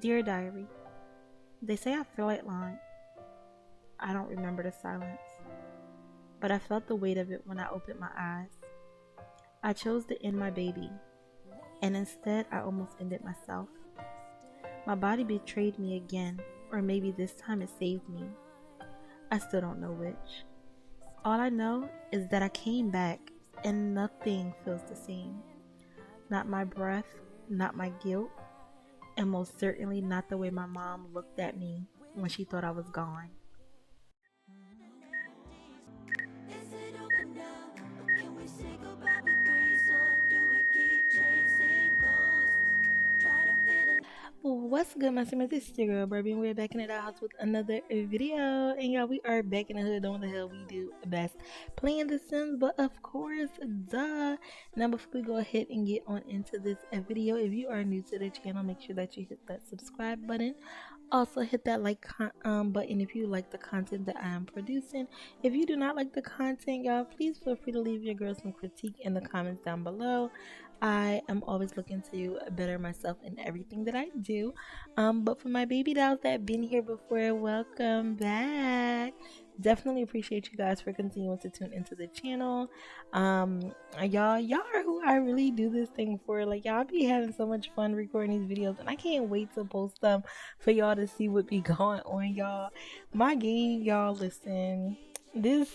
Dear Diary, they say I feel like lying. I don't remember the silence, but I felt the weight of it when I opened my eyes. I chose to end my baby, and instead I almost ended myself. My body betrayed me again, or maybe this time it saved me. I still don't know which. All I know is that I came back, and nothing feels the same. Not my breath, not my guilt, and most certainly not the way my mom looked at me when she thought I was gone. Is it over now? Or can we say goodbye with grace? Or do we keep chasing ghosts? Try to fit in. What's good, my simmers? It's your girl, Barbie, and we're back in the house with another video. And y'all, we are back in the hood doing what the hell we do best, playing The Sims. But of course, duh. Now, before we go ahead and get on into this video, if you are new to the channel, make sure that you hit that subscribe button. Also, hit that button if you like the content that I am producing. If you do not like the content, y'all, please feel free to leave your girl some critique in the comments down below. I am always looking to better myself in everything that I do. But for my baby dolls that have been here before, welcome back. Definitely appreciate you guys for continuing to tune into the channel. Y'all are who I really do this thing for. Like, y'all be having so much fun recording these videos, and I can't wait to post them for y'all to see what be going on, y'all. My game, y'all, listen. This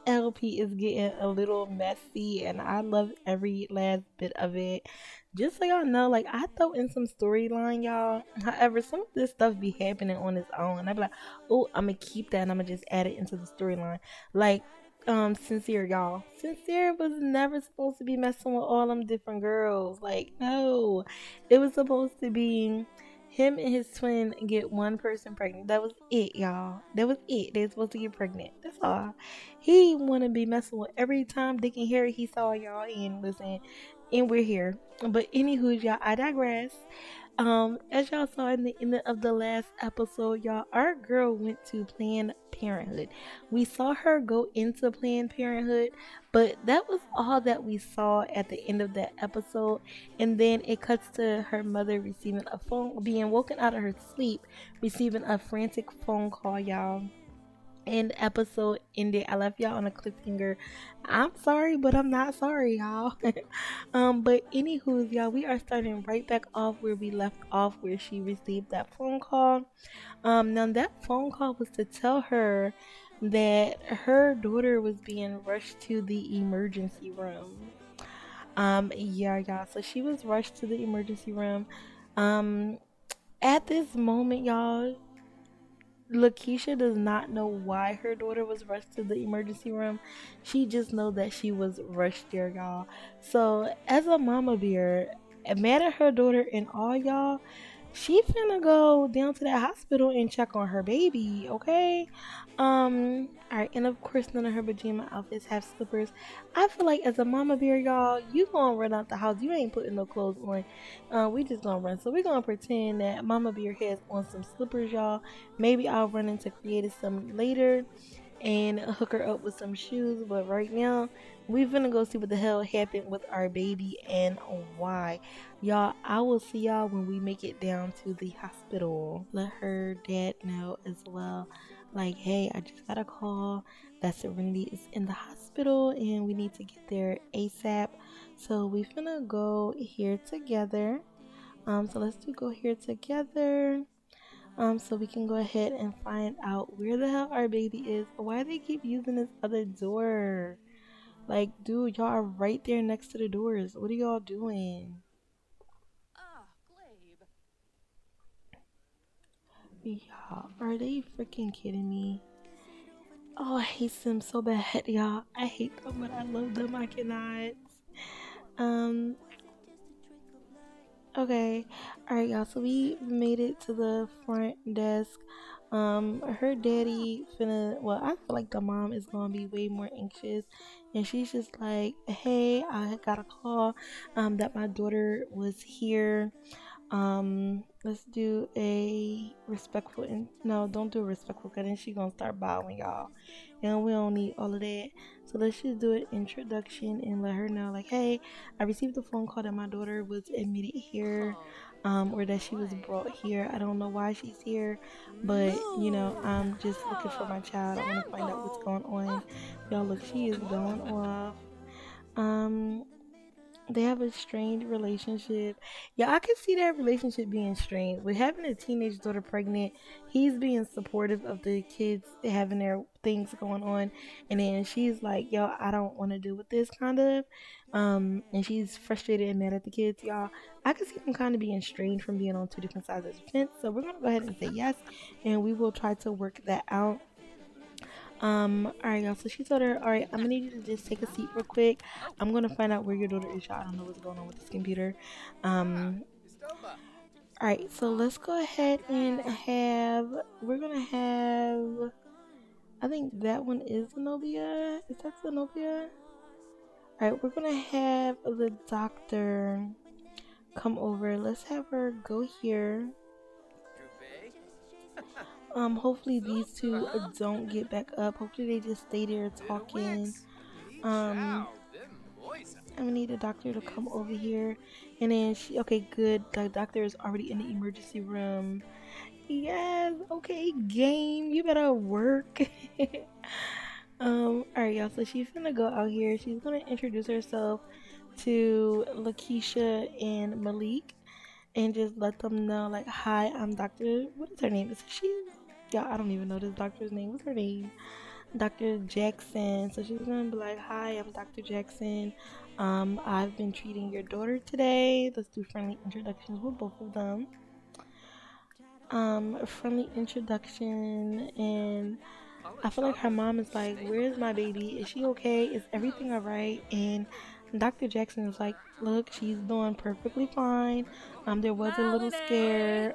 LP is getting a little messy, and I love every last bit of it. Just so y'all know, like, I throw in some storyline, y'all. However, some of this stuff be happening on its own. I be like, oh, I'm gonna keep that and I'm gonna just add it into the storyline. Like, Sincere, y'all. Sincere was never supposed to be messing with all them different girls. Like, no. It was supposed to be him and his twin get one person pregnant. That was it, y'all. That was it. They were supposed to get pregnant. That's all. He wanna be messing with every time Dick and Harry he saw y'all. And listen, and we're here. But anywho, y'all, I digress. As y'all saw in the end of the last episode, y'all, our girl went to Planned Parenthood. We saw her go into Planned Parenthood, but that was all that we saw at the end of that episode. And then it cuts to her mother receiving a phone, being woken out of her sleep, receiving a frantic phone call, y'all. And episode ended. I left y'all on a cliffhanger. I'm sorry, but I'm not sorry, y'all. But anywho, y'all, we are starting right back off where we left off, where she received that phone call. Now that phone call was to tell her that her daughter was being rushed to the emergency room. Yeah, y'all. So she was rushed to the emergency room. Um, at this moment, y'all, Lakeisha does not know why her daughter was rushed to the emergency room. She just knows that she was rushed there, y'all. So as a mama bear, mad at her daughter and all, y'all, she finna go down to that hospital and check on her baby, okay? Alright, and of course none of her pajama outfits have slippers. I feel like as a mama bear, y'all, you gonna run out the house. You ain't putting no clothes on. We just gonna run. So we're gonna pretend that Mama Bear has on some slippers, y'all. Maybe I'll run into creative some later and hook her up with some shoes. But right now, we're gonna go see what the hell happened with our baby and why. Y'all, I will see y'all when we make it down to the hospital. Let her dad know as well. Like, hey, I just got a call that Serenity is in the hospital and we need to get there ASAP. So we finna go here together. So let's do go here together. So we can go ahead and find out where the hell our baby is. Why they keep using this other door? Like, dude, y'all are right there next to the doors. What are y'all doing? Y'all, are they freaking kidding me? Oh, I hate them so bad, y'all. I hate them, but I love them. I cannot. Um, Okay, all right, y'all. So we made it to the front desk. Her daddy finna. Well, I feel like the mom is gonna be way more anxious, and she's just like, "Hey, I got a call, that my daughter was here, Let's do a respectful and no, don't do a respectful because then she gonna start bowing, y'all. And we don't need all of that. So let's just do an introduction and let her know, like, hey, I received a phone call that my daughter was admitted here, or that she was brought here. I don't know why she's here, but I'm just looking for my child. I want to find out what's going on. Y'all, look, she is going off. Um, they have a strained relationship. Yeah, I could see that relationship being strained. With having a teenage daughter pregnant, he's being supportive of the kids having their things going on. And then she's like, yo, I don't want to deal with this kind of. And she's frustrated and mad at the kids, y'all. I could see them kind of being strained from being on two different sides of the fence. So we're gonna go ahead and say yes, and we will try to work that out. All right, y'all. So she told her, all right, I'm gonna need you to just take a seat real quick. I'm gonna find out where your daughter is, y'all. I don't know what's going on with this computer. Um, all right, so let's go ahead and we're gonna have, I think that one is Zenobia. Is that Zenobia? All right, we're gonna have the doctor come over. Let's have her go here. Hopefully these two don't get back up. Hopefully they just stay there talking. Um, I'm gonna need a doctor to come over here. And then okay, good. The doctor is already in the emergency room. Yes, okay, game. You better work. Alright, y'all. So she's gonna go out here. She's gonna introduce herself to Lakeisha and Malik and just let them know, like, hi, I'm Dr. What is her name? Is she? Yeah, I don't even know this doctor's name. What's her name? Dr. Jackson. So she's gonna be like, "Hi, I'm Dr. Jackson. I've been treating your daughter today." Let's do friendly introductions with both of them. A friendly introduction, and I feel like her mom is like, "Where's my baby? Is she okay? Is everything alright?" And Dr. Jackson is like, "Look, she's doing perfectly fine. There was a little scare.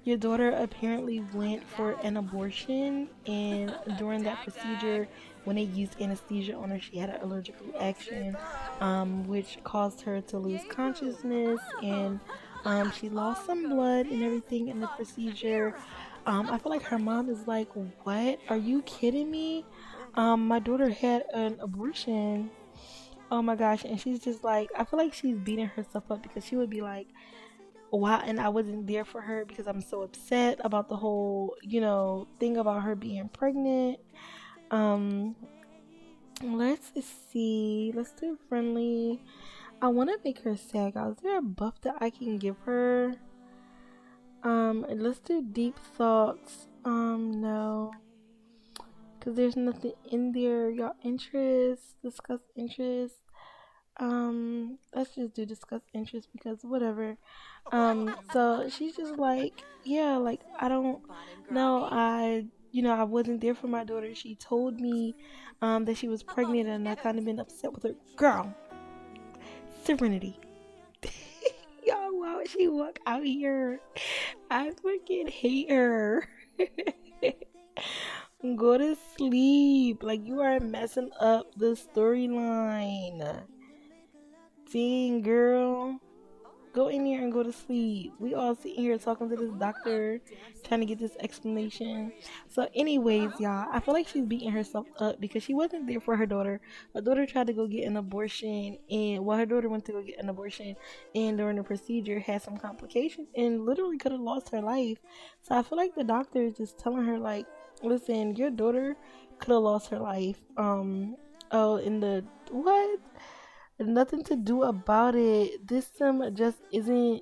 Your daughter apparently went for an abortion, and during that procedure, when they used anesthesia on her, she had an allergic reaction, which caused her to lose consciousness, and she lost some blood and everything in the procedure. I feel like her mom is like, "What? Are you kidding me? My daughter had an abortion." Oh my gosh, and she's just like, I feel like she's beating herself up because she would be like, wow, and I wasn't there for her because I'm so upset about the whole thing about her being pregnant. um let's see, let's do friendly. I want to make her sad, guys. Is there a buff that I can give her? Let's do deep thoughts. No, because there's nothing in there. Y'all, interests, discuss interests. Let's just do discuss interest because whatever. So she's just like, yeah, like I don't know. I wasn't there for my daughter. She told me, that she was pregnant, and I kind of been upset with her. Girl, Serenity. Y'all, why would she walk out here? I freaking hate her. Go to sleep. Like you are messing up the storyline. Dang, girl. Go in here and go to sleep. We all sitting here talking to this doctor, trying to get this explanation. So, anyways, y'all, I feel like she's beating herself up because she wasn't there for her daughter. Her daughter tried to go get an abortion, and her daughter went to go get an abortion, and during the procedure had some complications and literally could have lost her life. So, I feel like the doctor is just telling her like, listen, your daughter could have lost her life. Oh, in the what? Nothing to do about it. This sim just isn't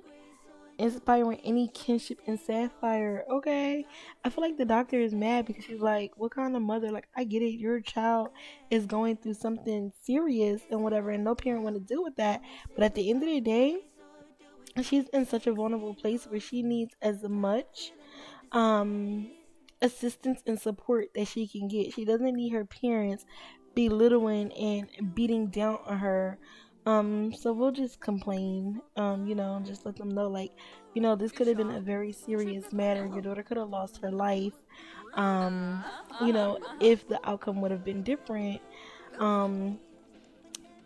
inspiring any kinship in Sapphire. Okay. I feel like the doctor is mad because she's like, what kind of mother? Like, I get it. Your child is going through something serious and whatever, and no parent want to deal with that. But at the end of the day, she's in such a vulnerable place where she needs as much um assistance and support that she can get. She doesn't need her parents belittling and beating down on her. So we'll just complain, just let them know, like, this could have been a very serious matter. Your daughter could have lost her life. If the outcome would have been different. Um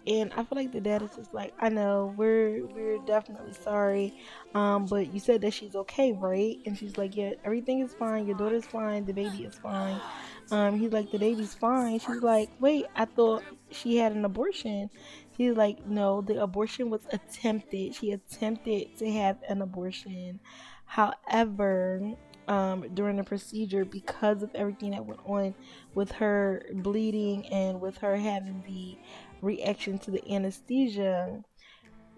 And I feel like the dad is just like, I know we're definitely sorry, but you said that she's okay, right? And she's like, yeah, everything is fine. Your daughter's fine. The baby is fine. He's like, the baby's fine. She's like, wait, I thought she had an abortion. He's like, no, the abortion was attempted. She attempted to have an abortion. However, during the procedure, because of everything that went on with her bleeding and with her having the reaction to the anesthesia,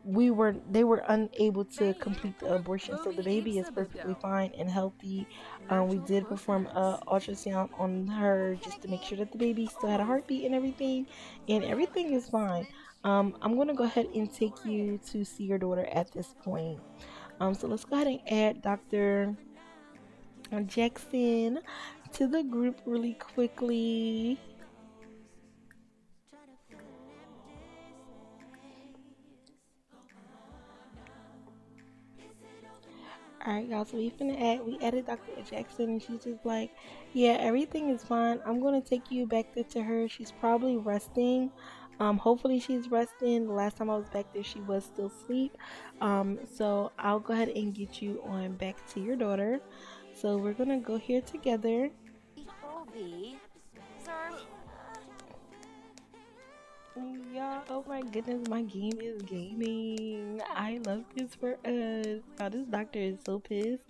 they were unable to complete the abortion. So the baby is perfectly fine and healthy. We did perform a ultrasound on her just to make sure that the baby still had a heartbeat and everything is fine. I'm gonna go ahead and take you to see your daughter at this point. So let's go ahead and add Dr. Jackson to the group really quickly. All right, y'all. So we added Dr. Jackson, and she's just like, yeah, everything is fine. I'm gonna take you back there to her. She's probably resting. Hopefully she's resting. The last time I was back there, she was still asleep. So I'll go ahead and get you on back to your daughter. So we're gonna go here together. Obi, sir. Yeah, oh my goodness, my game is gaming. I love this for us. Wow, this doctor is so pissed.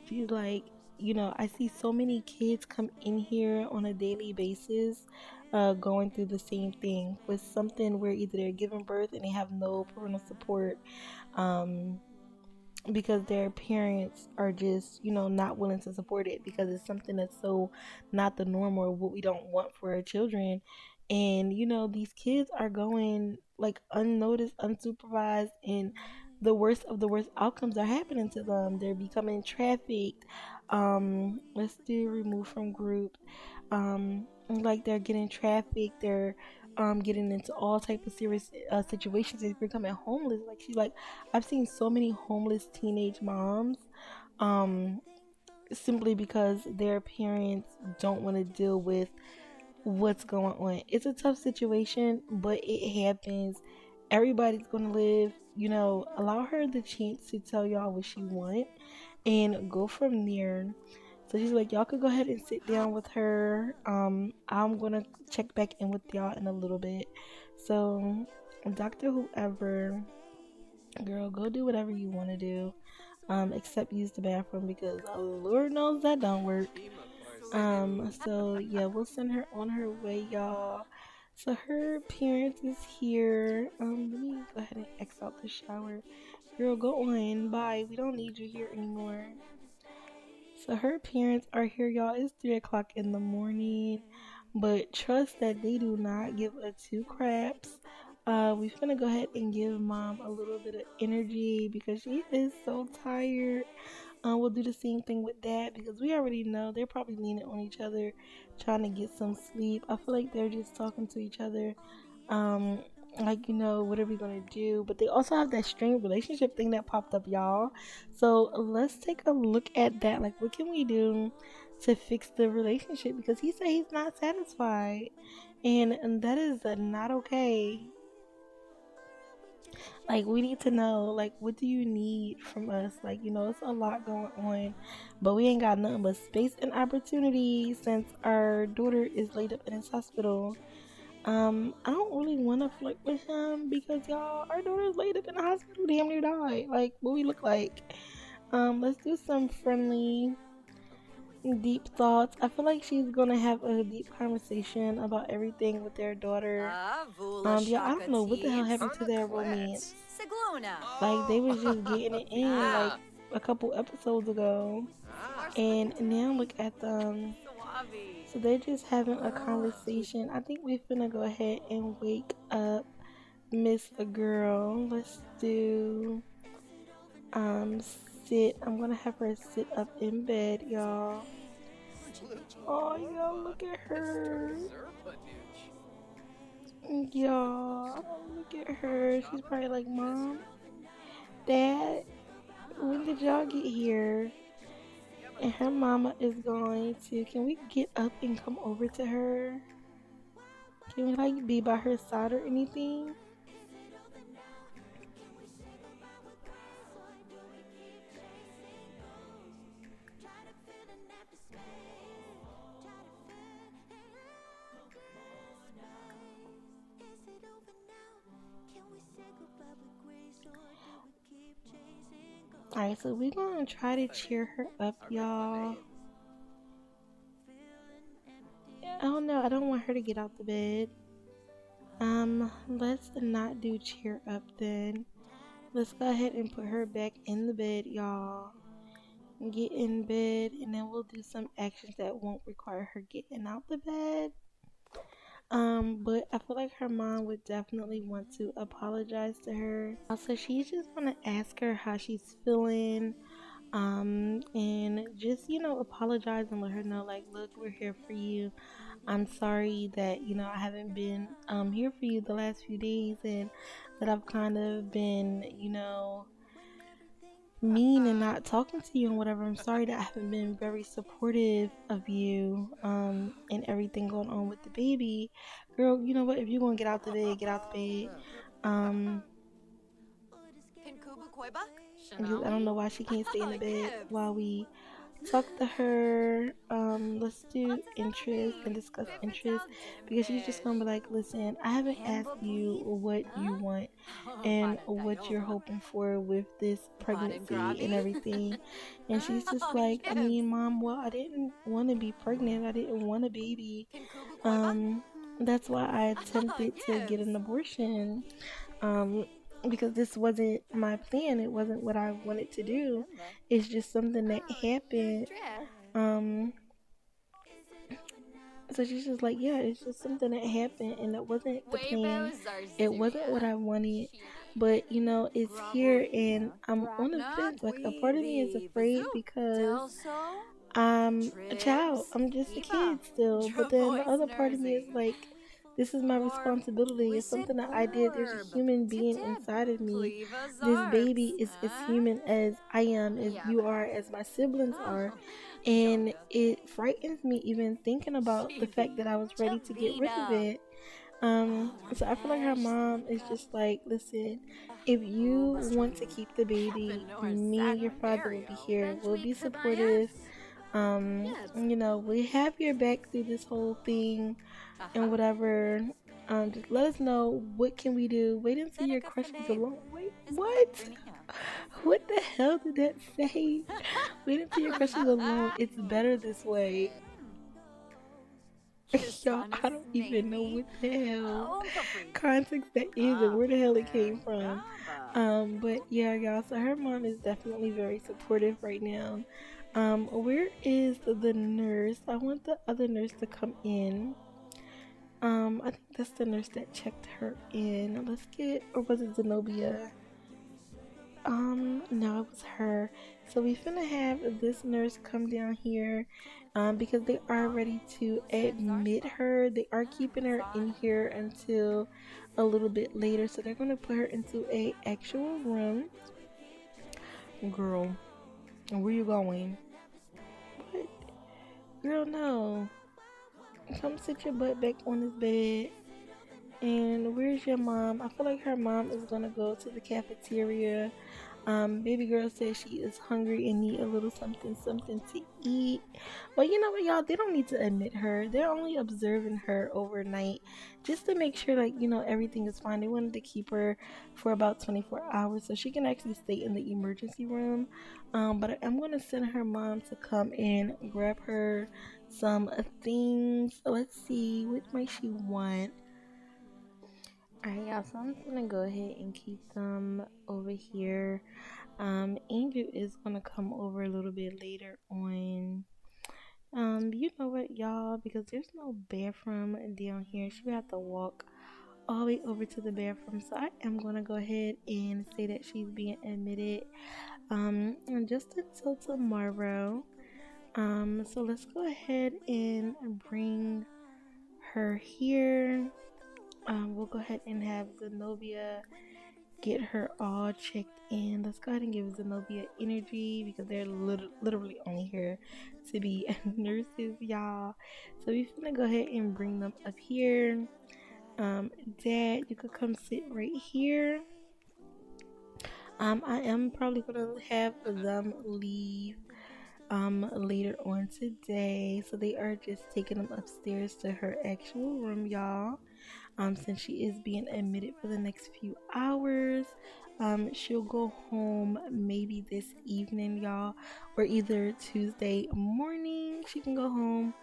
She's like, I see so many kids come in here on a daily basis, going through the same thing with something where either they're giving birth and they have no parental support. Um, because their parents are just not willing to support it because it's something that's so not the norm or what we don't want for our children. And these kids are going like unnoticed, unsupervised, and the worst of the worst outcomes are happening to them. They're becoming trafficked. Let's do remove from group. Like they're getting trafficked. They're getting into all type of serious situations. They're becoming homeless. Like she's like, I've seen so many homeless teenage moms, um, simply because their parents don't want to deal with what's going on. It's a tough situation, but it happens. Everybody's gonna live. Allow her the chance to tell y'all what she want, and go from there. So she's like, y'all could go ahead and sit down with her. I'm gonna check back in with y'all in a little bit. So, Doctor Whoever, girl, go do whatever you want to do. Except use the bathroom because Lord knows that don't work. So yeah, we'll send her on her way, y'all. So her parents is here. Let me go ahead and X out the shower. Girl, go on. Bye. We don't need you here anymore. So her parents are here, y'all. It's 3 o'clock in the morning, but trust that they do not give a two craps. We finna go ahead and give mom a little bit of energy because she is so tired. We'll do the same thing with dad because we already know they're probably leaning on each other, trying to get some sleep. I feel like they're just talking to each other. Um, like, what are we gonna do? But they also have that strained relationship thing that popped up, y'all. So let's take a look at that. Like, what can we do to fix the relationship? Because he said he's not satisfied, and that is not okay. Like, we need to know, like, what do you need from us? Like, it's a lot going on, but we ain't got nothing but space and opportunity since our daughter is laid up in his hospital. I don't really want to flirt with him because y'all, our daughter's laid up in the hospital, damn near died. Like, what we look like. Let's do some friendly, deep thoughts. I feel like she's gonna have a deep conversation about everything with their daughter. Vula Yeah, I don't shaka know what the hell teeps. happened to their romance. Sigluna. Like, they was just getting it in like a couple episodes ago, and now look at them. Suave. So they're just having a conversation. I think we finna go ahead and wake up Miss a Girl. Let's do um sit. I'm gonna have her sit up in bed, y'all. Oh, y'all, look at her. Y'all, look at her. She's probably like, Mom, Dad, when did y'all get here? And her mama is going to. Can we get up and come over to her? Can we like be by her side or anything? Alright, so we're gonna try to cheer her up, y'all. Oh no, I don't want her to get out the bed. Let's not do cheer up then. Let's go ahead and put her back in the bed, y'all. Get in bed, and then we'll do some actions that won't require her getting out the bed. But I feel like her mom would definitely want to apologize to her. Also, she's just gonna ask her how she's feeling. And just, apologize and let her know, like, look, we're here for you. I'm sorry that, I haven't been here for you the last few days, and that I've kind of been, mean and not talking to you and whatever. I'm sorry that I haven't been very supportive of you and everything going on with the baby. Girl, you know what? If you're gonna get out the bed, get out the bed. Um because I don't know why she can't stay in the bed while we talk to her. Let's do interest and discuss interest, because she's just gonna be like, listen, I haven't asked you what you want and what you're hoping for with this pregnancy and everything. And she's just like, I mean, mom, well, I didn't want to be pregnant. I didn't want a baby. Um, that's why I attempted to get an abortion. Um, because this wasn't my plan. It wasn't what I wanted to do. It's just something that happened. Um, so she's just like, yeah, it's just something that happened, and that wasn't the plan. It wasn't what I wanted, but it's here, and I'm on the fence. Like, a part of me is afraid because I'm a child. I'm just a kid still. But then the other part of me is like, this is my responsibility. It's something that I did. There's a human being inside of me. This baby is as human as I am, as you are, as my siblings are. And it frightens me even thinking about the fact that I was ready to get rid of it. So I feel like her mom is just like, listen, if you want to keep the baby, me and your father will be here. We'll be supportive. We have your back through this whole thing and whatever. Just let us know, what can we do. Wait until your crush is alone. Wait, what? What the hell did that say? Wait until your crush is alone. It's better this way. Y'all, I don't even know what the hell context that is and where the hell it came from. But yeah, y'all. So her mom is definitely very supportive right now. Where is the nurse? I want the other nurse to come in. I think that's the nurse that checked her in. Let's get, or was it Zenobia? No, it was her. So we finna have this nurse come down here, because they are ready to admit her. They are keeping her in here until a little bit later. So they're gonna put her into a actual room. Girl, where you going? What? Girl, no. Come sit your butt back on this bed. And where's your mom? I feel like her mom is gonna go to the cafeteria. Baby girl says she is hungry and need a little something, something to eat. But you know what, y'all? They don't need to admit her. They're only observing her overnight, just to make sure, like, everything is fine. They wanted to keep her for about 24 hours so she can actually stay in the emergency room. But I'm gonna send her mom to come and grab her some things. Let's see, what might she want? Alright, y'all, so I'm just gonna go ahead and keep them over here. Angel is gonna come over a little bit later on. You know what, y'all? Because there's no bathroom down here, she would have to walk all the way over to the bathroom. So I am gonna go ahead and say that she's being admitted. And just until tomorrow. So let's go ahead and bring her here. We'll go ahead and have Zenobia get her all checked in. Let's go ahead and give Zenobia energy, because they're literally only here to be nurses, y'all. So we're gonna go ahead and bring them up here. Dad, you could come sit right here. I am probably gonna have them leave later on today, so they are just taking them upstairs to her actual room, y'all. since she is being admitted for the next few hours. She'll go home maybe this evening, y'all, or either Tuesday morning. She can go home.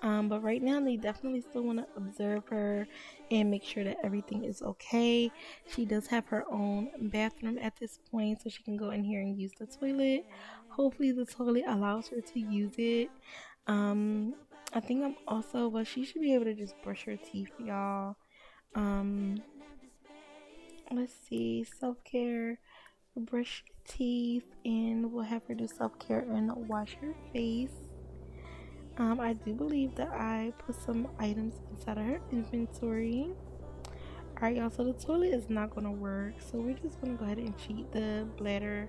But right now, they definitely still want to observe her and make sure that everything is okay. She does have her own bathroom at this point, so she can go in here and use the toilet. Hopefully, the toilet allows her to use it. Um, I think I'm also, well, she should be able to just brush her teeth, y'all. Um, let's see, self care, brush teeth, and we'll have her do self care and wash her face. I do believe that I put some items inside of her inventory. Alright, y'all, so the toilet is not gonna work, so we're just gonna go ahead and cheat the bladder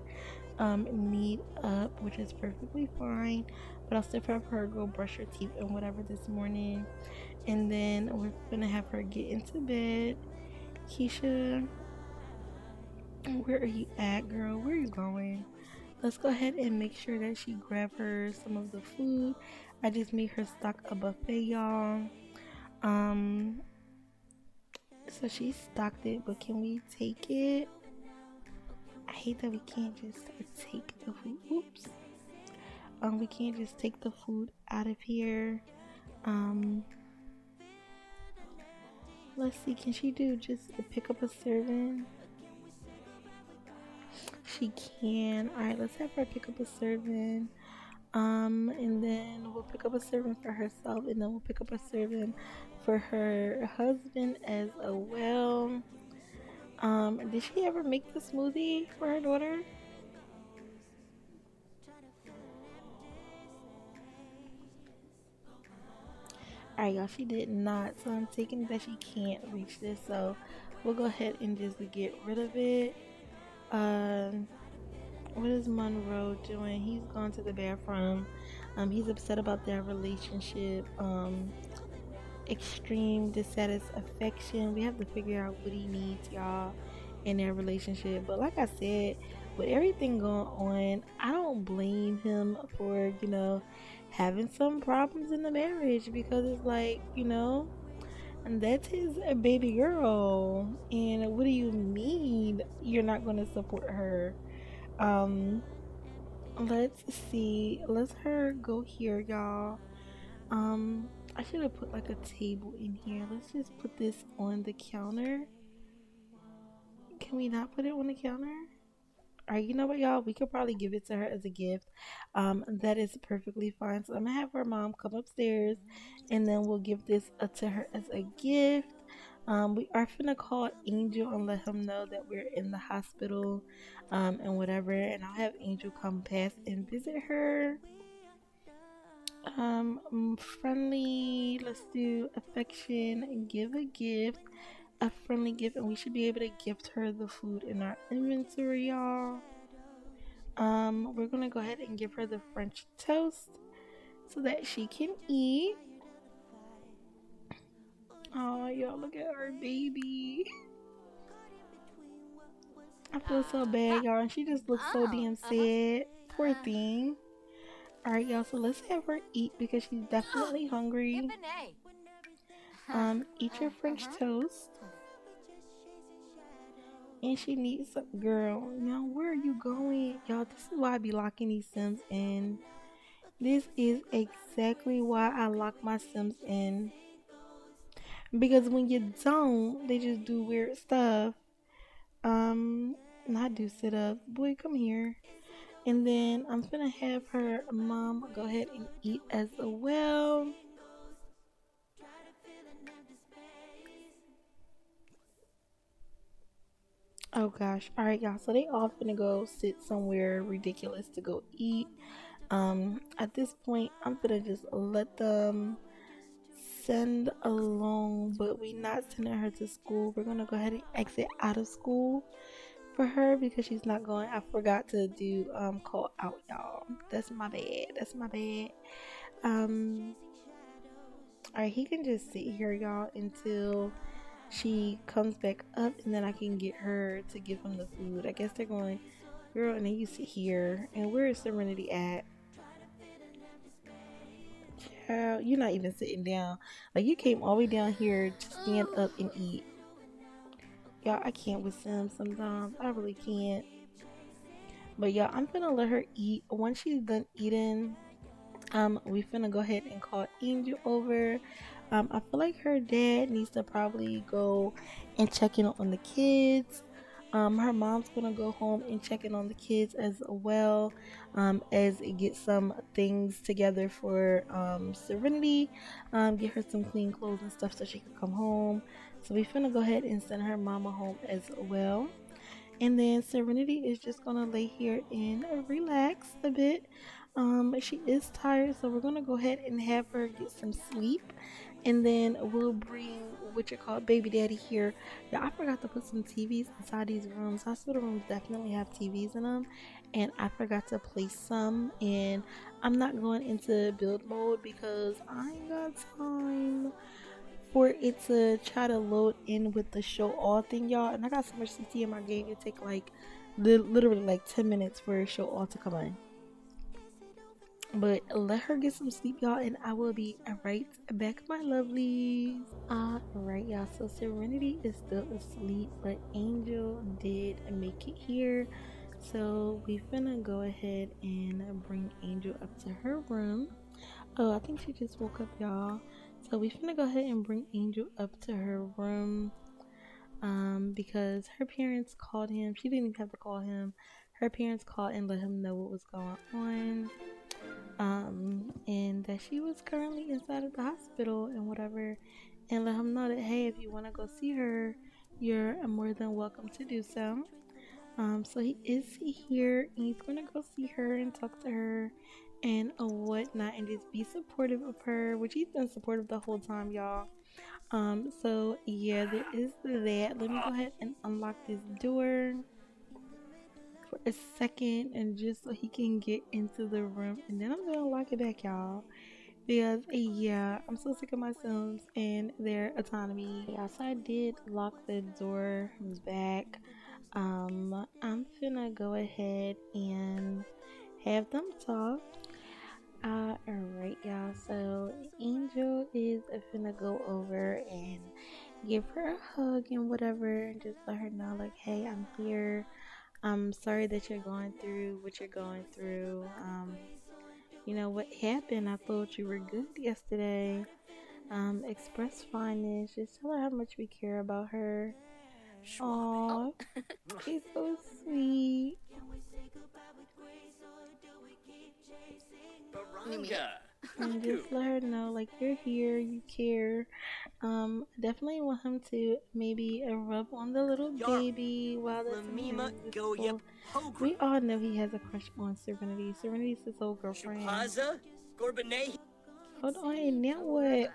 need up, which is perfectly fine. But I'll still have her go brush her teeth and whatever this morning, and then we're gonna have her get into bed. Keisha, where are you at, girl? Where are you going? Let's go ahead and make sure that she grab her some of the food. I just made her stock a buffet, y'all. Um, so she stocked it, but can we take it? I hate that we can't just take the food. Oops. We can't just take the food out of here. Um, let's see. Can she do just pick up a serving? She can. All right. Let's have her pick up a serving. And then we'll pick up a serving for herself, and then we'll pick up a serving for her husband as well. Did she ever make the smoothie for her daughter? Alright, y'all, she did not. So I'm taking that she can't reach this. So we'll go ahead and just get rid of it. Um, what is Monroe doing? He's gone to the bathroom. He's upset about their relationship. Extreme dissatisfaction. We have to figure out what he needs, y'all, in their relationship. But like I said, with everything going on, I don't blame him for, having some problems in the marriage, because it's like, and that's his baby girl. And what do you mean you're not going to support her? Um, let's see. Let's her go here, y'all. I should have put like a table in here. Let's just put this on the counter. Can we not put it on the counter? Alright, you know what, y'all? We could probably give it to her as a gift. That is perfectly fine. So I'm gonna have her mom come upstairs, and then we'll give this to her as a gift. We are gonna call Angel and let him know that we're in the hospital, and whatever. And I'll have Angel come past and visit her. Friendly. Let's do affection and give a gift. A friendly gift, and we should be able to gift her the food in our inventory, y'all. We're gonna go ahead and give her the French toast so that she can eat. Oh, y'all, look at our baby. I feel so bad, y'all, and she just looks so damn sad. Poor thing. Alright, y'all, so let's have her eat because she's definitely hungry. Eat your French toast. And she needs some girl. Now, where are you going? Y'all, this is why I be locking these Sims in. This is exactly why I lock my Sims in. Because when you don't, they just do weird stuff. Not do sit ups. Boy, come here. And then I'm gonna have her mom go ahead and eat as well. Oh gosh. Alright, y'all. So they all finna go sit somewhere ridiculous to go eat. At this point, I'm gonna just let them send along, but we not sending her to school. We're gonna go ahead and exit out of school for her because she's not going. I forgot to do call out, y'all. That's my bad. That's my bad. Um, alright, he can just sit here, y'all, until she comes back up, and then I can get her to give him the food. I guess they're going, girl, and then you sit here. And where is Serenity at? Child, you're not even sitting down. Like you came all the way down here to stand up and eat. Y'all, I can't with Sims sometimes. I really can't. But y'all, I'm gonna let her eat. Once she's done eating, we finna go ahead and call Angel over. I feel like her dad needs to probably go and check in on the kids. Her mom's gonna go home and check in on the kids as well, as it get some things together for Serenity. Get her some clean clothes and stuff so she can come home. So we finna go ahead and send her mama home as well. And then Serenity is just gonna lay here and relax a bit. She is tired, so we're gonna go ahead and have her get some sleep. And then we'll bring what you call baby daddy here. Yeah, I forgot to put some TVs inside these rooms. Hospital rooms definitely have TVs in them, and I forgot to place some. And I'm not going into build mode because I ain't got time for it to try to load in with the show all thing, y'all. And I got so much CC in my game, it take like literally like 10 minutes for show all to come in. But let her get some sleep, y'all, and I will be right back, my lovelies. Alright, y'all. So Serenity is still asleep, but Angel did make it here. So we finna go ahead and bring Angel up to her room. Oh, I think she just woke up, y'all. So we finna go ahead and bring Angel up to her room. Because her parents called him. She didn't even have to call him. Her parents called and let him know what was going on. And that she was currently inside of the hospital and whatever. And let him know that hey, if you wanna go see her, you're more than welcome to do so. So he is here and he's gonna go see her and talk to her and whatnot and just be supportive of her, which he's been supportive the whole time, y'all. So yeah, there is that. Let me go ahead and unlock this door for a second and just so he can get into the room and then I'm gonna lock it back, y'all. Because yeah, I'm so sick of my Sims and their autonomy. Yeah, so I did lock the door back. I'm finna go ahead and have them talk. Alright, y'all. So Angel is finna go over and give her a hug and whatever, and just let her know, like, hey, I'm here. I'm sorry that you're going through what you're going through. You know what happened? I thought you were good yesterday. Express fondness. Just tell her how much we care about her. Aww, he's so sweet. And just let her know, like, you're here, you care. Definitely want him to maybe rub on the little baby while the time is full. We all know he has a crush on Serenity. Serenity's his old girlfriend. Hold on, now what?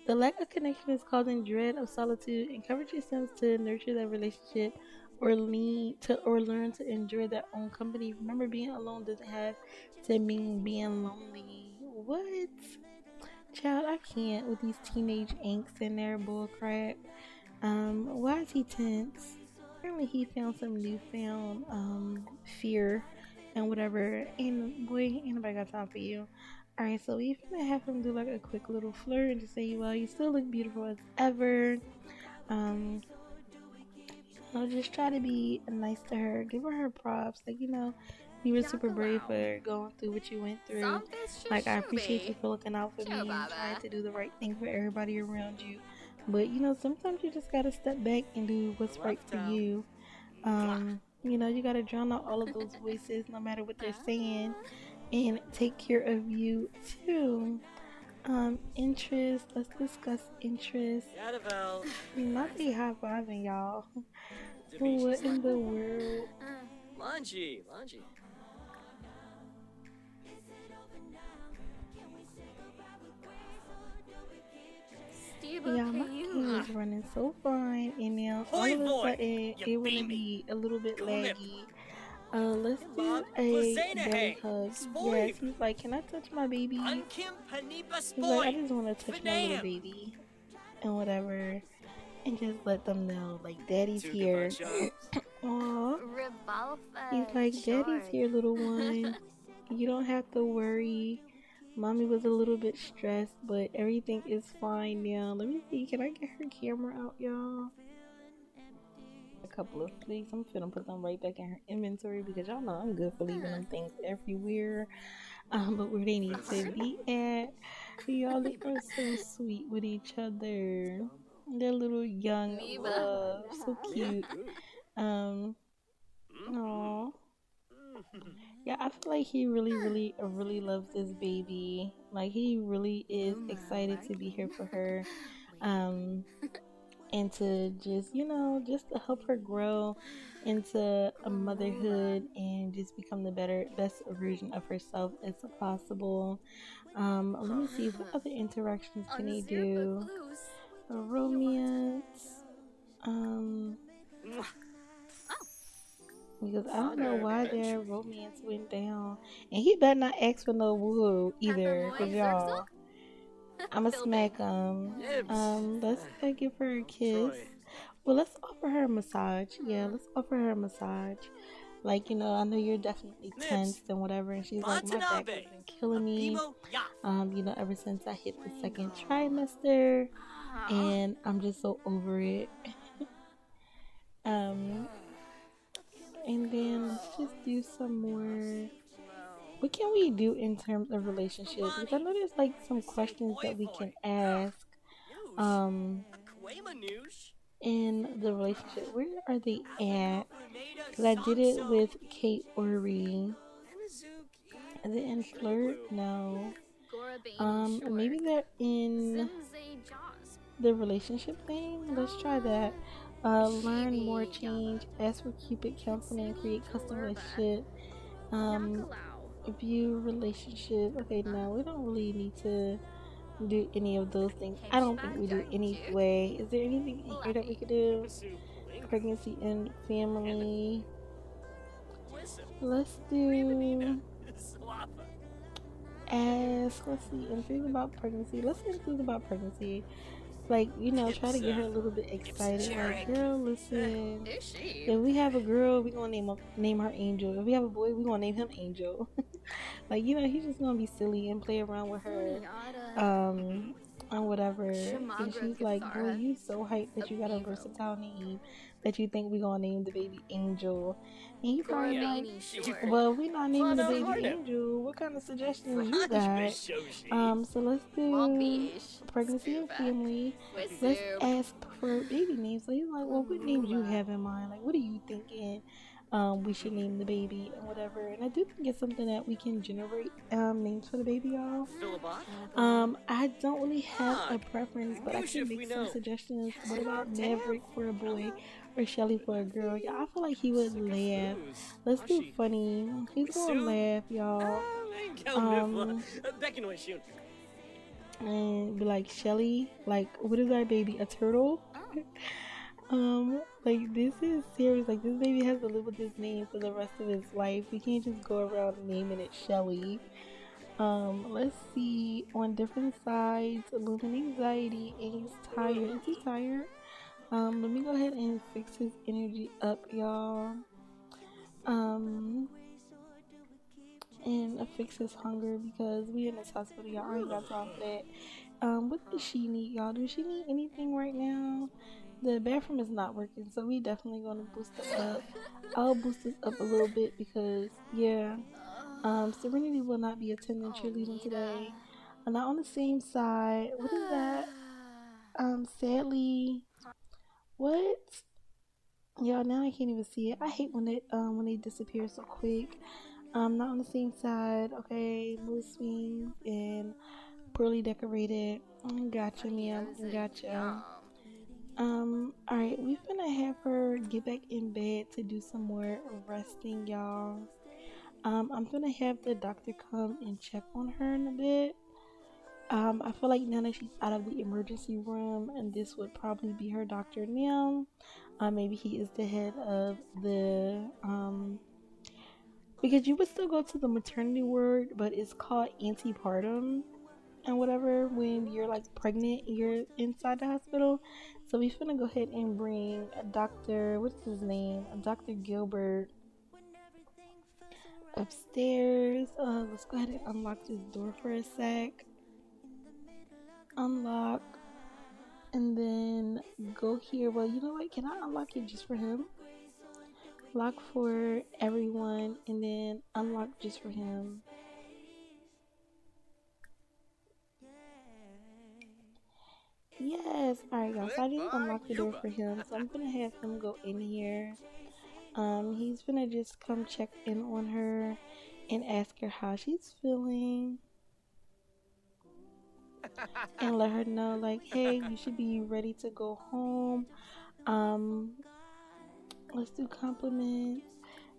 The lack of connection is causing dread of solitude. Encourage your sons to nurture that relationship or learn to enjoy their own company. Remember, being alone doesn't have to mean being lonely. What? Child, I can't with these teenage angst in there bullcrap. Why is he tense? Apparently he found some newfound fear and whatever. And boy, ain't nobody got time for you. Alright, so we finna have him do like a quick little flirt and just say, well, you still look beautiful as ever. Um, just try to be nice to her. Give her props. Like, you were super brave for going through what you went through. Like, I appreciate you for looking out for me and trying to do the right thing for everybody around you. But, sometimes you just gotta step back and do what's right for you. You gotta drown out all of those voices, no matter what they're saying, and take care of you too. Interest. Let's discuss interest. Not they high fiving, y'all. What in the world? Yeah, my game is running so fine, and now all of a sudden it wanna be a little bit laggy. Let's do a belly hug. Yes, he's like, can I touch my baby? He's like, I just want to touch my little baby and whatever, and just let them know, like, daddy's here. Aw, he's like, daddy's here, little one. You don't have to worry. Mommy was a little bit stressed, but everything is fine now. Let me see. Can I get her camera out, y'all? A couple of flicks. I'm finna put them right back in her inventory because y'all know I'm good for leaving them things everywhere. But where they need to be at. Y'all, they are so sweet with each other. Their little young love, so cute. Um, Aw. Yeah, I feel like he really, really, really loves this baby. Like he really is excited to be here for her. Um, and to just, just to help her grow into a motherhood and just become the best version of herself as possible. Let me see what other interactions can they do. A romance. Um, because I don't know why their romance went down, and he better not ask for no woo either, cause y'all, I'ma smack him. Let's give her a kiss. Well, let's offer her a massage. Yeah, let's offer her a massage. Like, I know you're definitely tensed and whatever. And she's like, my back has been killing me. Ever since I hit the second trimester, and I'm just so over it. Um, and then let's just do some more. What can we do in terms of relationships? Because I know there's like some questions that we can ask. Um, in the relationship, where are they at? Because I did it with Kate Ori. Is it in flirt? No. Maybe they're in the relationship thing. Let's try that. Learn more, change, ask for Cupid counseling, create custom relationship. Um, view relationship. Okay, now we don't really need to do any of those things. I don't think we do anyway. Is there anything in here that we could do? Pregnancy and family. Let's do ask. Let's see. Enthused about pregnancy. Let's enthuse about pregnancy. Like, try to get her a little bit excited. Like, girl, listen. If we have a girl, we gonna name her Angel. If we have a boy, we gonna name him Angel. Like, he's just gonna be silly and play around with her, and whatever. And she's like, boy, you so hyped that you got a versatile name that you think we gonna name the baby Angel. And he probably like, well, we not naming the baby Angel. What kind of suggestions you got? So let's do pregnancy and family. Let's ask preferred baby names. So he's like, well, what names you have in mind? Like, what are you thinking? We should name the baby and whatever. And I do think it's something that we can generate names for the baby, y'all. I don't really have a preference, but I can make some suggestions. What about Maverick for a boy or Shelly for a girl? Yeah, I feel like he would laugh. Let's do funny. He's gonna laugh, y'all. Um, and be like, Shelly, like, what is our baby? A turtle? Like this is serious. Like this baby has to live with this name for the rest of his life. We can't just go around naming it Shelly. Let's see. On different sides, losing anxiety, and he's tired. Is he tired? Let me go ahead and fix his energy up, y'all. Um, and fix his hunger because we in this hospital, y'all. I ain't got time for that. What does she need, y'all? Does she need anything right now? The bathroom is not working, so we definitely gonna boost it up. I'll boost this up a little bit because yeah. Serenity will not be attending cheerleading today. Not on the same side. What is that? Sadly, what? Y'all, now I can't even see it. I hate when they disappear so quick. Not on the same side. Okay, mood swings and poorly decorated. Gotcha, ma'am. Gotcha. Alright, we're gonna have her get back in bed to do some more resting, y'all. I'm gonna have the doctor come and check on her in a bit. I feel like now that she's out of the emergency room, and this would probably be her doctor now. Maybe he is the head of the because you would still go to the maternity ward, but it's called antepartum and whatever when you're like pregnant, you're inside the hospital. So we're gonna go ahead and bring a doctor. What's his name? A Dr. Gilbert upstairs. Let's go ahead and unlock this door for a sec. Unlock, and then go here. Well, you know what? Can I unlock it just for him? Lock for everyone, and then unlock just for him. Yes. All right, guys. So I just unlocked the door for him, so I'm gonna have him go in here. He's gonna just come check in on her and ask her how she's feeling and let her know, like, hey, you should be ready to go home. Um, let's do compliments.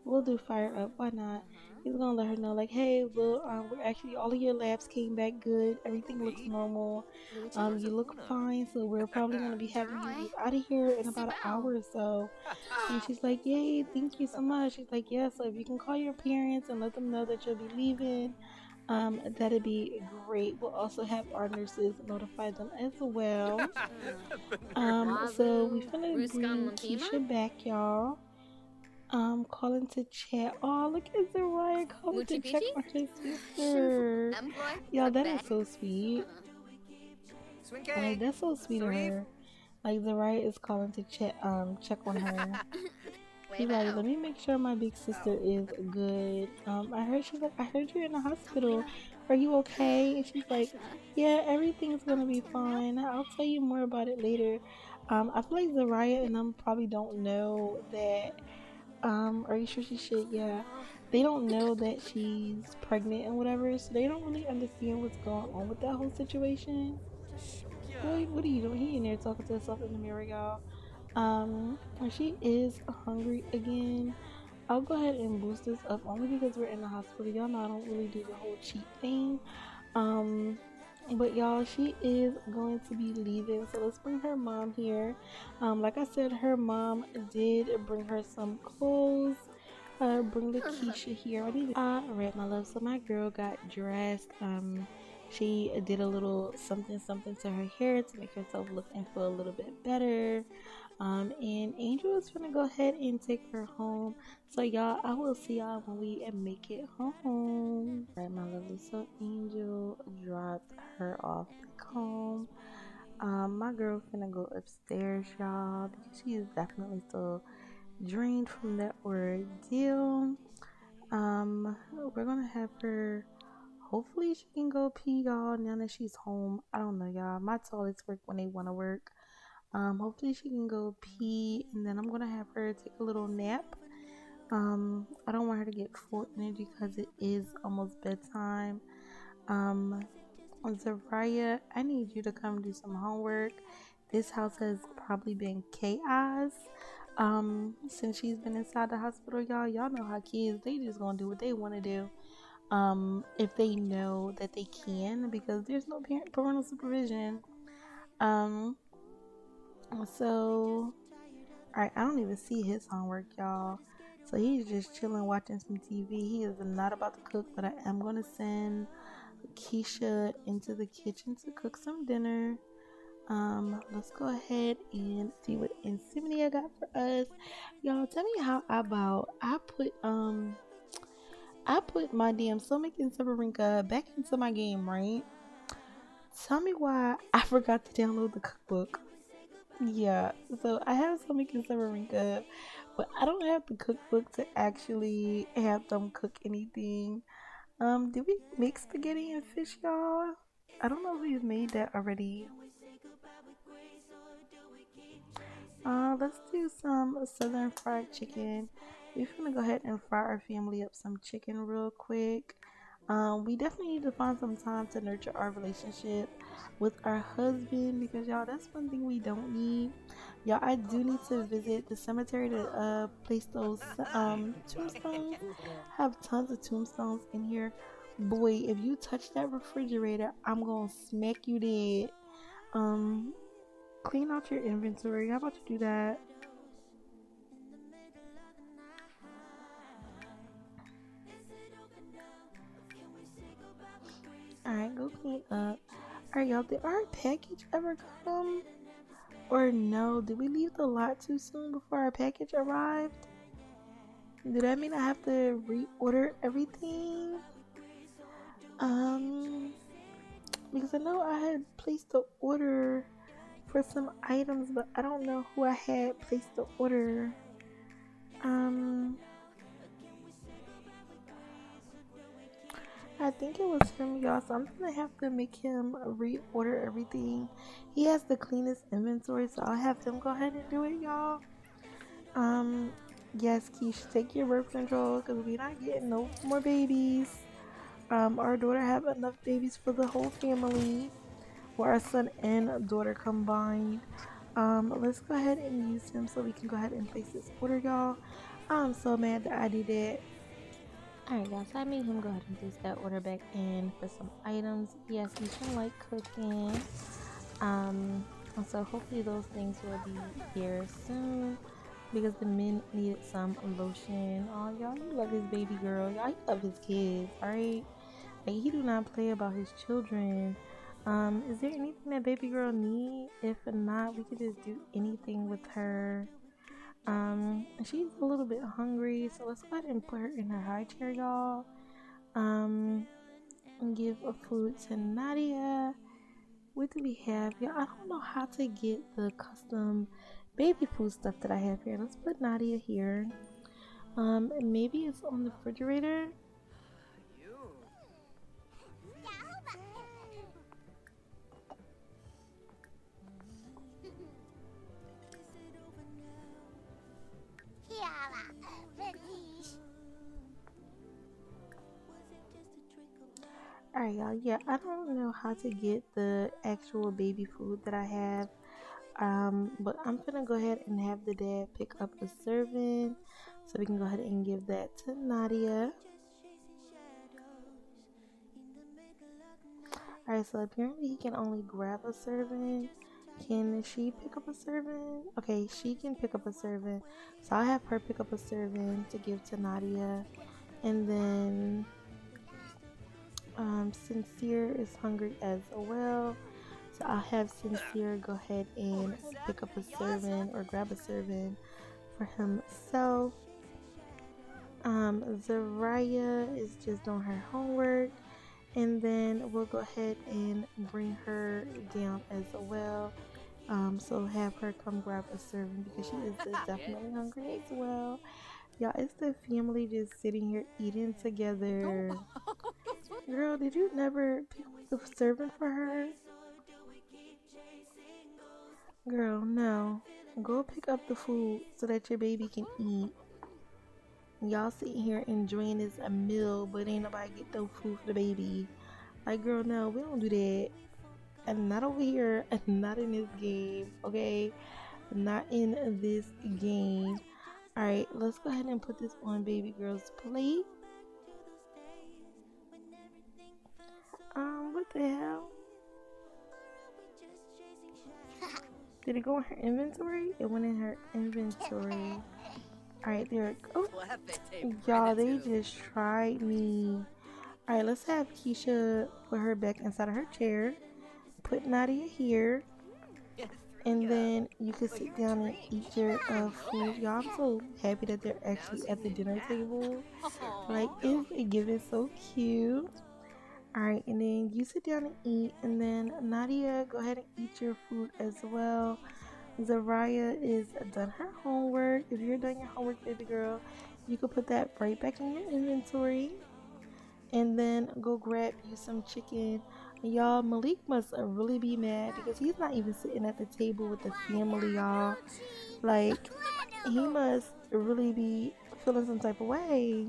We'll do fire up. Why not? He's gonna let her know, like, hey, well, we're actually all of your labs came back good. Everything looks normal. You look fine. So we're probably gonna be having you leave out of here in about an hour or so. And she's like, yay, thank you so much. She's like, yeah. So if you can call your parents and let them know that you'll be leaving, that'd be great. We'll also have our nurses notify them as well. So we finna bring Keisha back, y'all. Calling to chat. Oh, look at Zariah calling to check on her sister. Y'all, that is so sweet. Like, that's so sweet of her. Like, Zariah is calling to check on her. She's like, let me make sure my big sister is good. She's like, I heard you're in the hospital. Are you okay? And she's like, yeah, everything's gonna be fine. I'll tell you more about it later. I feel like Zariah and them probably don't know that. Are you sure she should? Yeah. They don't know that she's pregnant and whatever, so they don't really understand what's going on with that whole situation. Boy, what are you doing? He in there talking to himself in the mirror, y'all. She is hungry again. I'll go ahead and boost this up only because we're in the hospital. Y'all know I don't really do the whole cheat thing. Um, but y'all, she is going to be leaving. So let's bring her mom here. Like I said, her mom did bring her some clothes. Bring the Keisha here. I need to. Alright, my love. So my girl got dressed. She did a little something something to her hair to make herself look and feel a little bit better. And Angel is gonna go ahead and take her home. So y'all, I will see y'all when we make it home. Right, my lovely. So Angel dropped her off back home. My girl finna go upstairs, y'all, because she is definitely still drained from that ordeal. We're gonna have her. Hopefully she can go pee, y'all. Now that she's home, I don't know, y'all. My toilets work when they want to work. Hopefully she can go pee, and then I'm gonna have her take a little nap. I don't want her to get full energy because it is almost bedtime. Um, Zariah, I need you to come do some homework. This house has probably been chaos. Since she's been inside the hospital, y'all know how kids, they just gonna do what they want to do. If they know that they can, because there's no parental supervision. Um, so Alright, I don't even see his homework, y'all. So he's just chilling, watching some TV. He is not about to cook, but I am gonna send Keisha into the kitchen to cook some dinner. Let's go ahead and see what Insignia got for us. Y'all, tell me how about I put my damn stomach in Severinka back into my game, right? Tell me why I forgot to download the cookbook. Yeah, so I have some in Severinka, but I don't have the cookbook to actually have them cook anything. Did we make spaghetti and fish, y'all? I don't know if we've made that already. Let's do some southern fried chicken. We're gonna go ahead and fry our family up some chicken real quick. We definitely need to find some time to nurture our relationship with our husband because y'all, that's one thing we don't need. Y'all, I do need to visit the cemetery to place those tombstones. Have tons of tombstones in here. Boy, if you touch that refrigerator, I'm gonna smack you dead. Um, Clean out your inventory. How about you do that? Alright, go clean up. Alright, y'all, did our package ever come? Or no? Did we leave the lot too soon before our package arrived? Do that mean I have to reorder everything? Um, because I know I had placed the order for some items, but I don't know who I had placed the order. Um, I think it was him, y'all. So I'm gonna have to make him reorder everything. He has the cleanest inventory, so I'll have him go ahead and do it, y'all. Um, yes, Keish, take your birth control because we're not getting no more babies. Our daughter have enough babies for the whole family, or our son and daughter combined. Let's go ahead and use him so we can go ahead and place this order, y'all. I'm so mad that I did that. Alright, guys, so I made him go ahead and place that order back in for some items. Yes, he can like cooking. And so hopefully those things will be here soon because the men needed some lotion. Oh, y'all, he love his baby girl. Y'all, he love his kids, alright? Like, he do not play about his children. Is there anything that baby girl need? If not, we could just do anything with her. She's a little bit hungry, so let's go ahead and put her in her high chair, y'all. And give a food to Nadia. What do we have? Yeah, I don't know how to get the custom baby food stuff that I have here. Let's put Nadia here. Maybe it's on the refrigerator. Alright, y'all. Yeah, I don't know how to get the actual baby food that I have. But I'm gonna go ahead and have the dad pick up a serving so we can go ahead and give that to Nadia. Alright, so apparently he can only grab a serving. Can she pick up a serving? Okay, she can pick up a serving. So I'll have her pick up a serving to give to Nadia. And then Sincere is hungry as well. So I'll have Sincere go ahead and pick up a serving or grab a serving for himself. Zariah is just doing her homework. And then we'll go ahead and bring her down as well. So have her come grab a serving because she is definitely hungry as well. Y'all, it's the family just sitting here eating together. Girl, did you never pick up the serving for her? Girl, no. Go pick up the food so that your baby can eat. Y'all sitting here enjoying this a meal, but ain't nobody get no food for the baby. Like, girl, no, we don't do that. And not over here, and not in this game, okay? Not in this game. Alright, let's go ahead and put this on baby girl's plate. What the hell? Did it go in her inventory? It went in her inventory. Alright, there it goes. Y'all, they just tried me. Alright, let's have Keisha put her back inside of her chair. Put Nadia here. And then you can sit down and eat your food. Y'all, I'm so happy that they're actually at the dinner table. Like, it's giving so cute. Alright, and then you sit down and eat. And then Nadia, go ahead and eat your food as well. Zariah is done her homework. If you're done your homework, baby girl, you can put that right back in your inventory. And then go grab you some chicken. Y'all, Malik must really be mad because he's not even sitting at the table with the family, y'all. Like, he must really be feeling some type of way.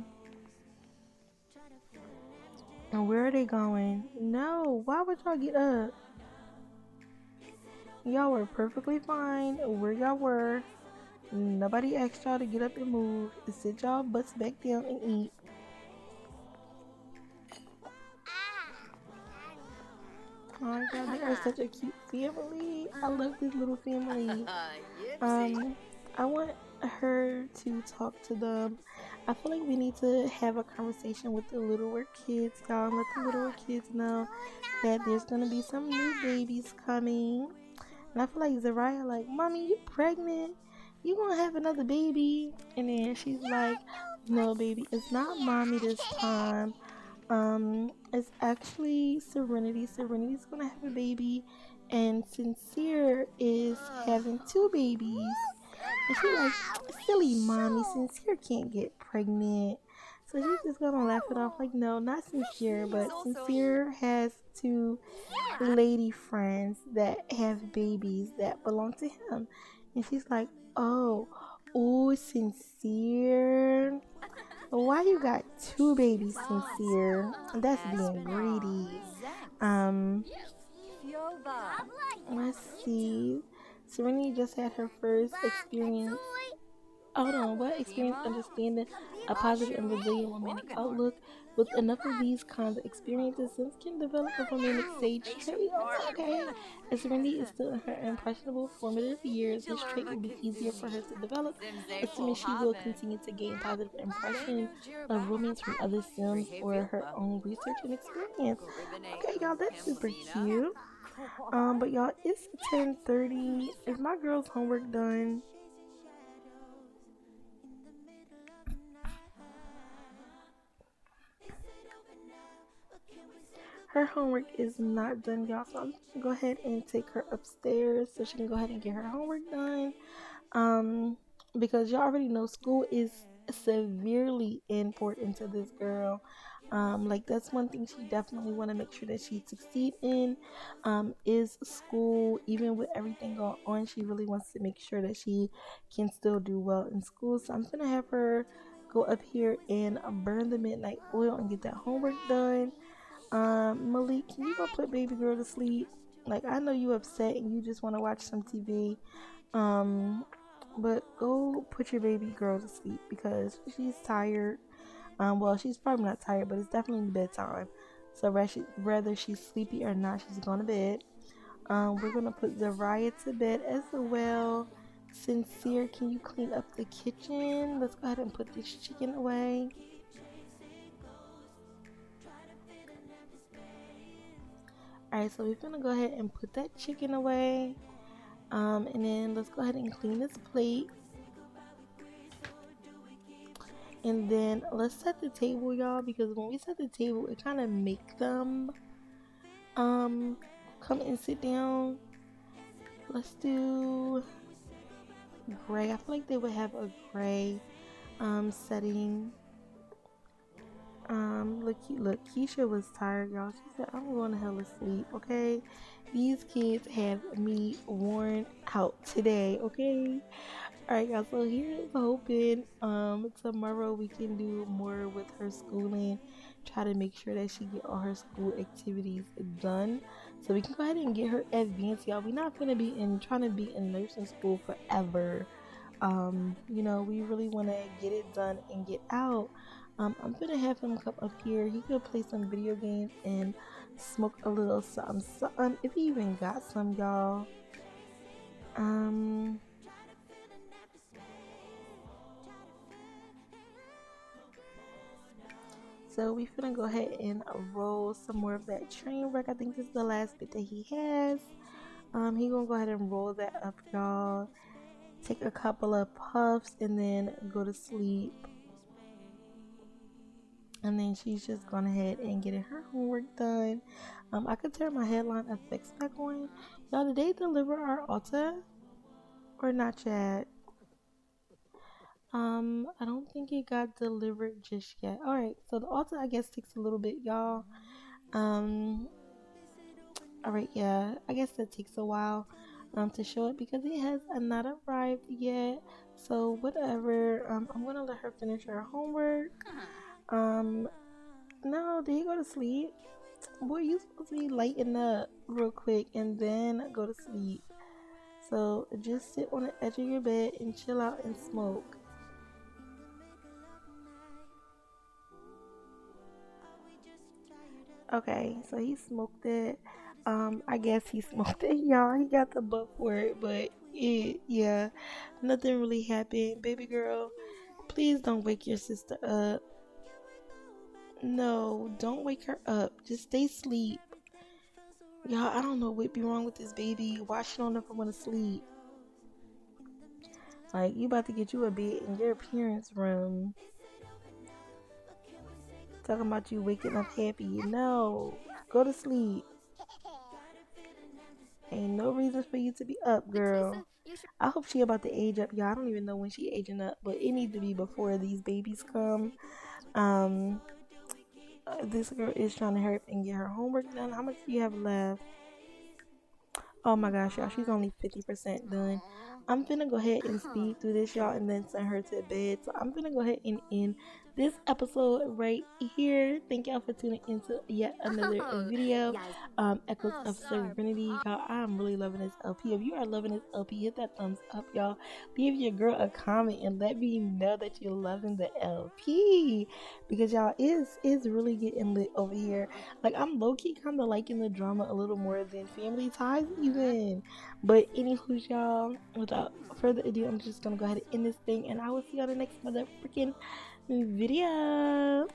And where are they going? No, why would y'all get up? Y'all were perfectly fine where y'all were. Nobody asked y'all to get up and move. Sit y'all butts back down and eat. Oh my god, they are such a cute family. I love this little family. I want her to talk to them. I feel like we need to have a conversation with the littler kids, y'all, and let the littler kids know that there's gonna be some new babies coming. And I feel like Zariah, like, mommy, you pregnant? You gonna have another baby? And then she's like, No, baby, it's not mommy this time. It's actually Serenity. Serenity's gonna have a baby, and Sincere is having two babies. And she like, silly mommy, Sincere can't get pregnant. So she's just gonna laugh it off like, no, not Sincere, but Sincere has two lady friends that have babies that belong to him. And she's like, oh, oh, Sincere. Why you got two babies, Sincere? That's being greedy. Um, let's see. Serenity just had her first experience. Hold on, what experience understanding a positive and resilient romantic outlook? With enough of these kinds of experiences, Sims can develop a romantic sage trait. Okay. As Serenity is still in her impressionable formative years, this trait will be easier for her to develop, assuming she will continue to gain positive impression of romance from other Sims or her own research and experience. Okay, y'all, that's super cute. But y'all, it's 10:30. Is my girl's homework done? Her homework is not done, y'all. So I'm gonna go ahead and take her upstairs so she can go ahead and get her homework done. Um, because y'all already know school is severely important to this girl. Like that's one thing she definitely want to make sure that she succeed in. Is school. Even with everything going on, she really wants to make sure that she can still do well in school. So I'm gonna have her go up here and burn the midnight oil and get that homework done. Malik, can you go put baby girl to sleep? Like I know you upset and you just want to watch some TV. Um, but go put your baby girl to sleep because she's tired. Well, she's probably not tired, but it's definitely bedtime. So whether she's sleepy or not, she's going to bed. We're gonna put Zariah to bed as well. Sincere, can you clean up the kitchen? Let's go ahead and put this chicken away. Alright, so we're gonna go ahead and put that chicken away. And then let's go ahead and clean this plate. And then let's set the table, y'all, because when we set the table, it kind of make them um come and sit down. Let's do gray. I feel like they would have a gray setting. Look, Keisha was tired, y'all. She said, I'm going to hell asleep, okay? These kids have me worn out today, okay? Alright, guys, so here's hoping tomorrow we can do more with her schooling. Try to make sure that she get all her school activities done. So we can go ahead and get her advanced, y'all. We're not gonna be in trying to be in nursing school forever. We really wanna get it done and get out. I'm gonna have him come up here. He could play some video games and smoke a little something, something. If he even got some, y'all. Um, So we finna go ahead and roll some more of that train wreck. I think this is the last bit that he has. He gonna go ahead and roll that up, y'all. Take a couple of puffs and then go to sleep. And then she's just gone ahead and getting her homework done. I could turn my headline effects back on. Y'all, did they deliver our Alta or not yet? I don't think it got delivered just yet. All right, so the Alta I guess takes a little bit, y'all. Um, all right, yeah, I guess that takes a while to show it because it has not arrived yet. So whatever. I'm gonna let her finish her homework. Um, no, did he go to sleep? Boy, you supposed to be lighting up real quick and then go to sleep. So just sit on the edge of your bed and chill out and smoke. Okay, so he smoked it. I guess he smoked it, y'all. He got the butt for it, but yeah, nothing really happened. Baby girl, please don't wake your sister up. No, don't wake her up. Just stay asleep. Y'all, I don't know what be wrong with this baby. Why she don't ever want to sleep? Like, you about to get you a bed in your parents' room. talking about you waking up happy. No, go to sleep. Ain't no reason for you to be up, girl. I hope she about to age up, y'all. I don't even know when she aging up, but it needs to be before these babies come. Um, this girl is trying to hurry up and get her homework done. How much do you have left? Oh my gosh, y'all, she's only 50% done. I'm finna go ahead and speed through this, y'all, and then send her to bed. So I'm finna go ahead and end this episode right here. Thank y'all for tuning into yet another video. Echoes of Serenity. Y'all, I'm really loving this LP. If you are loving this LP, hit that thumbs up, y'all. Leave your girl a comment and let me know that you're loving the LP. Because y'all is really getting lit over here. Like I'm low key kind of liking the drama a little more than Family Ties even. But anywho, y'all, without further ado, I'm just gonna go ahead and end this thing, and I will see you on the next mother freaking video.